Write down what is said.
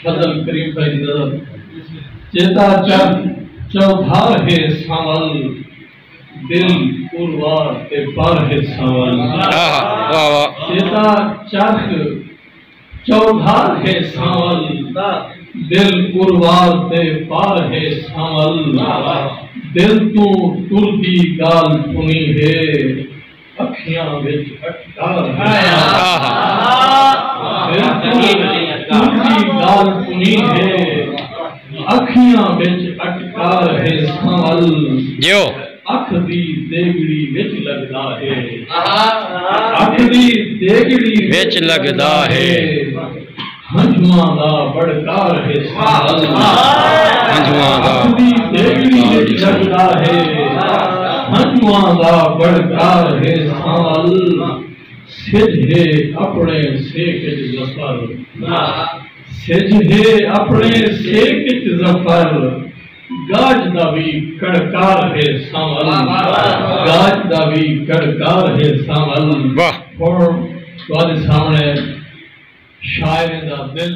फजल करीम भाई की नजर चेता चंद चौधार है सावल दिल उर्वार ते पार है सावल। चेता चंद चौधार है सावल दिल उर्वार ते पार है सावल। दिल तू टुरदी गाल पुनी है अखियां विच अटकार है। दिल तू टुरदी गाल पुनी है अखियां विच अटकार है सावल। अख दी देगड़ी विच लगदा है अख दी देगड़ी विच लगदा है हंजुआं दा बड़कार है सावल। हंजुआं दा अख दी देगड़ी विच लगदा है हंजुआं दा बड़कार है सावल। सिज है अपने सेक च जफर सिज है अपने सेक च जफर गाज दा भी कड़कार है सावल। गाज दा भी कड़कार है सावल। और तुम्हारे सामने शायर दा दिल